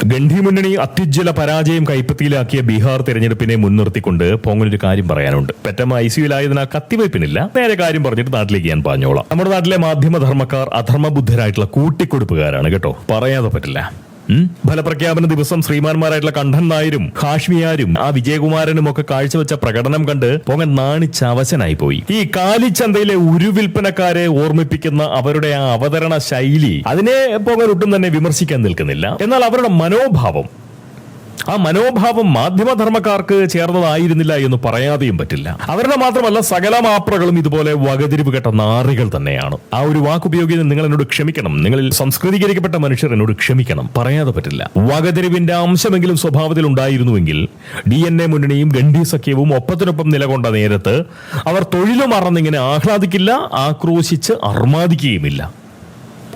ഗണ്ഡി മുന്നണി അത്യുജ്വല പരാജയം കൈപ്പത്തിയിലാക്കിയ ബീഹാർ തെരഞ്ഞെടുപ്പിനെ മുൻനിർത്തിക്കൊണ്ട് പോങ്ങനൊരു കാര്യം പറയാനുണ്ട്. പെറ്റമ്മ ഐസിയുലായതിനാൽ കത്തിവയ്പ്പിനില്ല. നേരെ കാര്യം പറഞ്ഞിട്ട് നാട്ടിലേക്ക് ഞാൻ പറഞ്ഞോളാം. നമ്മുടെ നാട്ടിലെ മാധ്യമധർമ്മക്കാർ അധർമ്മബുദ്ധരായിട്ടുള്ള കൂട്ടിക്കൊടുപ്പുകാരാണ് കേട്ടോ, പറയാതെ പറ്റില്ല. ഫലപ്രഖ്യാപന ദിവസം ശ്രീമാന്മാരായിട്ടുള്ള കണ്ഠൻ നായരും ഹാഷ്മിയാരും ആ വിജയകുമാരനും ഒക്കെ കാഴ്ചവെച്ച പ്രകടനം കണ്ട് പോങ്ങൻ നാണിച്ചവശനായി പോയി. ഈ കാലിച്ചന്തയിലെ ഉരുവിൽപ്പനക്കാരെ ഓർമ്മിപ്പിക്കുന്ന അവരുടെ ആ അവതരണ ശൈലി, അതിനെ പോങ്ങൻ ഒട്ടും തന്നെ വിമർശിക്കാൻ നിൽക്കുന്നില്ല. എന്നാൽ അവരുടെ മനോഭാവം മാധ്യമധർമ്മക്കാർക്ക് ചേർന്നതായിരുന്നില്ല എന്ന് പറയാതെയും പറ്റില്ല. അവരുടെ മാത്രമല്ല സകല മാപ്രകളും ഇതുപോലെ വകതിരിവ് കെട്ട നാറികൾ തന്നെയാണ്. ആ ഒരു വാക്കുപയോഗിച്ച് നിങ്ങൾ എന്നോട് ക്ഷമിക്കണം, നിങ്ങളിൽ സംസ്കൃതീകരിക്കപ്പെട്ട മനുഷ്യർ എന്നോട് ക്ഷമിക്കണം, പറയാതെ പറ്റില്ല. വകതിരിവിന്റെ അംശമെങ്കിലും സ്വഭാവത്തിൽ ഉണ്ടായിരുന്നുവെങ്കിൽ DNA മുന്നണിയും ഗണ്ഡി സഖ്യവും ഒപ്പത്തിനൊപ്പം നിലകൊണ്ട നേരത്ത് അവർ തൊഴിലും മറന്നിങ്ങനെ ആഹ്ലാദിക്കില്ല, ആക്രോശിച്ച് അർമാദിക്കുകയുമില്ല,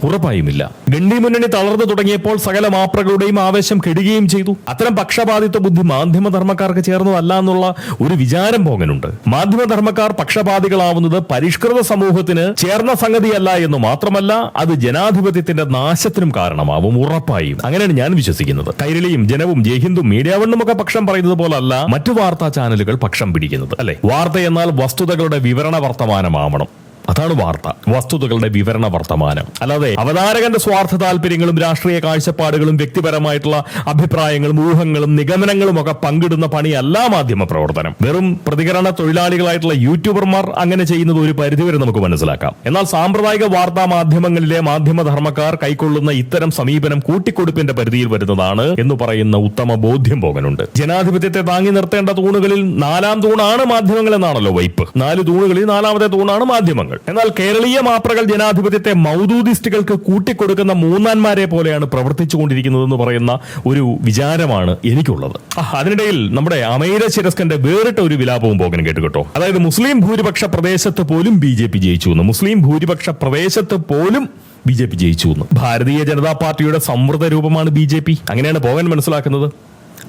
ഉറപ്പായുമില്ല. ഗണ്ഡി മുന്നണി തളർന്നു തുടങ്ങിയപ്പോൾ സകല മാപ്രകളുടെയും ആവേശം കെടുകയും ചെയ്തു. അത്തരം പക്ഷപാതിത്വ ബുദ്ധി മാധ്യമധർമ്മക്കാർക്ക് ചേർന്നതല്ല എന്നുള്ള ഒരു വിചാരം പോങ്ങനുണ്ട്. മാധ്യമധർമ്മക്കാർ പക്ഷപാതികളാവുന്നത് പരിഷ്കൃത സമൂഹത്തിന് ചേർന്ന സംഗതിയല്ല എന്ന് മാത്രമല്ല, അത് ജനാധിപത്യത്തിന്റെ നാശത്തിനും കാരണമാവും, ഉറപ്പായും. അങ്ങനെയാണ് ഞാൻ വിശ്വസിക്കുന്നത്. കൈരളിയും ജനവും ജയ്ഹിന്ദും മീഡിയ വണ്ണും ഒക്കെ പക്ഷം പറയുന്നത് പോലല്ല മറ്റു വാർത്താ ചാനലുകൾ പക്ഷം പിടിക്കുന്നത്, അല്ലെ? വാർത്ത എന്നാൽ വസ്തുതകളുടെ വിവരണ വർത്തമാനമാവണം. അതാണ് വാർത്ത, വസ്തുതകളുടെ വിവരണ വർത്തമാനം. അല്ലാതെ അവതാരകന്റെ സ്വാർത്ഥ താല്പര്യങ്ങളും രാഷ്ട്രീയ കാഴ്ചപ്പാടുകളും വ്യക്തിപരമായിട്ടുള്ള അഭിപ്രായങ്ങളും ഊഹങ്ങളും നിഗമനങ്ങളും ഒക്കെ പങ്കിടുന്ന പണിയല്ല മാധ്യമ പ്രവർത്തനം. വെറും പ്രതികരണ തൊഴിലാളികളായിട്ടുള്ള യൂട്യൂബർമാർ അങ്ങനെ ചെയ്യുന്നത് ഒരു പരിധിവരെ നമുക്ക് മനസ്സിലാക്കാം. എന്നാൽ സാമ്പ്രദായിക വാർത്താ മാധ്യമങ്ങളിലെ മാധ്യമധർമ്മക്കാർ കൈക്കൊള്ളുന്ന ഇത്തരം സമീപനം കൂട്ടിക്കൊടുപ്പിന്റെ പരിധിയിൽ വരുന്നതാണ് എന്ന് പറയുന്ന ഉത്തമ ബോധ്യം പോകാനുണ്ട്. ജനാധിപത്യത്തെ താങ്ങി നിർത്തേണ്ട തൂണുകളിൽ 4ാം തൂണാണ് മാധ്യമങ്ങൾ എന്നാണല്ലോ വൈപ്പ്. 4 തൂണുകളിൽ 4ാമത്തെ തൂണാണ് മാധ്യമങ്ങൾ. എന്നാൽ കേരളീയ മാപ്രകൾ ജനാധിപത്യത്തെ മൗദൂദിസ്റ്റുകൾക്ക് കൂട്ടിക്കൊടുക്കുന്ന മൂന്നാന്മാരെ പോലെയാണ് പ്രവർത്തിച്ചുകൊണ്ടിരിക്കുന്നതെന്ന് പറയുന്ന ഒരു വിചാരമാണ് എനിക്കുള്ളത്. അതിനിടയിൽ നമ്മുടെ അമൈര ശിരസ്കന്റെ വേറിട്ട ഒരു വിലാപവും പോകാൻ കേട്ടോ. അതായത് മുസ്ലിം ഭൂരിപക്ഷ പ്രദേശത്ത് പോലും BJP ജയിച്ചു എന്ന്. മുസ്ലിം ഭൂരിപക്ഷ പ്രദേശത്ത് പോലും BJP ജയിച്ചു എന്ന്. ഭാരതീയ ജനതാ പാർട്ടിയുടെ സമൃദ്ധ രൂപമാണ് BJP. അങ്ങനെയാണ് പോകാൻ മനസ്സിലാക്കുന്നത്.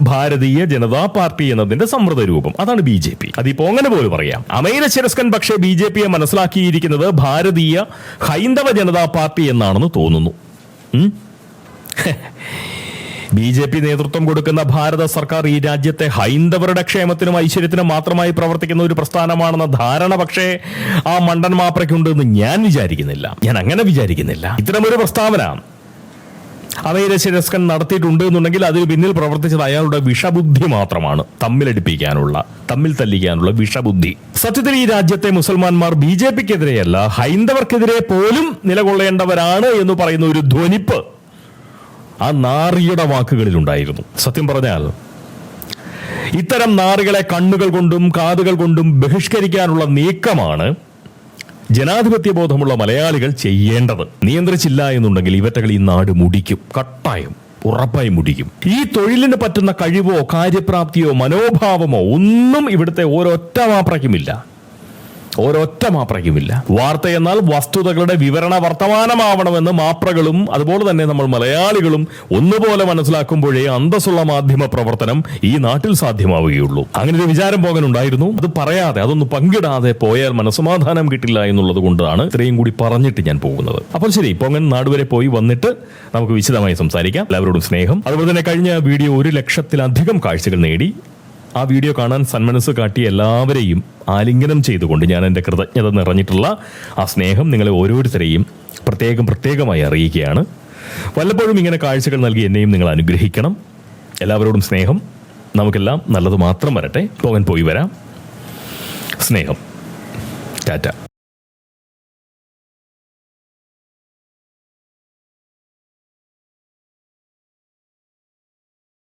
ഭാരതീയ ജനതാ പാർട്ടി എന്നതിന്റെ സമൃദ്ധ രൂപം, അതാണ് BJP. അതിപ്പോ അങ്ങനെ പോലും പറയാം. അമൈര ശിരസ്കൻ പക്ഷേ BJPയെ മനസ്സിലാക്കിയിരിക്കുന്നത് ഭാരതീയ ഹൈന്ദവ ജനതാ പാർട്ടി എന്നാണെന്ന് തോന്നുന്നു. BJP നേതൃത്വം കൊടുക്കുന്ന ഭാരത സർക്കാർ ഈ രാജ്യത്തെ ഹൈന്ദവരുടെ ക്ഷേമത്തിനും ഐശ്വര്യത്തിനും മാത്രമായി പ്രവർത്തിക്കുന്ന ഒരു പ്രസ്ഥാനമാണെന്ന ധാരണ പക്ഷേ ആ മണ്ടൻ മാപ്രയ്ക്കുണ്ടെന്ന് ഞാൻ വിചാരിക്കുന്നില്ല. ഞാൻ അങ്ങനെ വിചാരിക്കുന്നില്ല. ഇത്തരമൊരു പ്രസ്താവന അമൈര ശിരസ്കൻ നടത്തിയിട്ടുണ്ട് എന്നുണ്ടെങ്കിൽ അതിന് പിന്നിൽ പ്രവർത്തിച്ചത് അയാളുടെ വിഷബുദ്ധി മാത്രമാണ്. തമ്മിൽ തല്ലിക്കാനുള്ള വിഷബുദ്ധി. സത്യത്തിൽ ഈ രാജ്യത്തെ മുസൽമാന്മാർ BJPക്കെതിരെയല്ല, ഹൈന്ദവർക്കെതിരെ പോലും നിലകൊള്ളേണ്ടവരാണ് എന്ന് പറയുന്ന ഒരു ധ്വനിപ്പ് ആ നാറിയുടെ വാക്കുകളിൽ ഉണ്ടായിരുന്നു. സത്യം പറഞ്ഞാൽ ഇത്തരം നാറികളെ കണ്ണുകൾ കൊണ്ടും കാതുകൾ കൊണ്ടും ബഹിഷ്കരിക്കാനുള്ള നീക്കമാണ് ജനാധിപത്യ ബോധമുള്ള മലയാളികൾ ചെയ്യേണ്ടത്. നിയന്ത്രിച്ചില്ല എന്നുണ്ടെങ്കിൽ ഇവറ്റകൾ ഈ നാട് മുടിക്കും, കട്ടായം, ഉറപ്പായി മുടിക്കും. ഈ തൊഴിലിന് പറ്റുന്ന കഴിവോ കാര്യപ്രാപ്തിയോ മനോഭാവമോ ഒന്നും ഇവിടുത്തെ ഒരൊറ്റ മാപ്രയ്ക്കുമില്ല. വാർത്ത എന്നാൽ വസ്തുതകളുടെ വിവരണ വർത്തമാനമാവണമെന്ന് മാപ്രകളും അതുപോലെ തന്നെ നമ്മൾ മലയാളികളും ഒന്നുപോലെ മനസ്സിലാക്കുമ്പോഴേ അന്തസ്സുള്ള മാധ്യമ പ്രവർത്തനം ഈ നാട്ടിൽ സാധ്യമാവുകയുള്ളൂ. അങ്ങനെ ഒരു വിചാരം പോകാനുണ്ടായിരുന്നു. അത് പറയാതെ, അതൊന്ന് പങ്കിടാതെ പോയാൽ മനസ്സമാധാനം കിട്ടില്ല എന്നുള്ളത് കൊണ്ടാണ് ഇത്രയും കൂടി പറഞ്ഞിട്ട് ഞാൻ പോകുന്നത്. അപ്പോൾ ശരി, പോങ്ങൻ നാടുവരെ പോയി വന്നിട്ട് നമുക്ക് വിശദമായി സംസാരിക്കാം. എല്ലാവരോടും സ്നേഹം. അതുപോലെ തന്നെ കഴിഞ്ഞ വീഡിയോ 1 ലക്ഷത്തിലധികം കാഴ്ചകൾ നേടി. ആ വീഡിയോ കാണാൻ സന്മനസ് കാട്ടിയ എല്ലാവരെയും ആലിംഗനം ചെയ്തുകൊണ്ട് ഞാൻ എൻ്റെ കൃതജ്ഞത നിറഞ്ഞിട്ടുള്ള ആ സ്നേഹം നിങ്ങളെ ഓരോരുത്തരെയും പ്രത്യേകമായി അറിയിക്കുകയാണ്. വല്ലപ്പോഴും ഇങ്ങനെ കാഴ്ചകൾ നൽകി എന്നെയും നിങ്ങൾ അനുഗ്രഹിക്കണം. എല്ലാവരോടും സ്നേഹം. നമുക്കെല്ലാം നല്ലത് മാത്രം വരട്ടെ. പോകാൻ പോയി വരാം. സ്നേഹം. ടാറ്റ.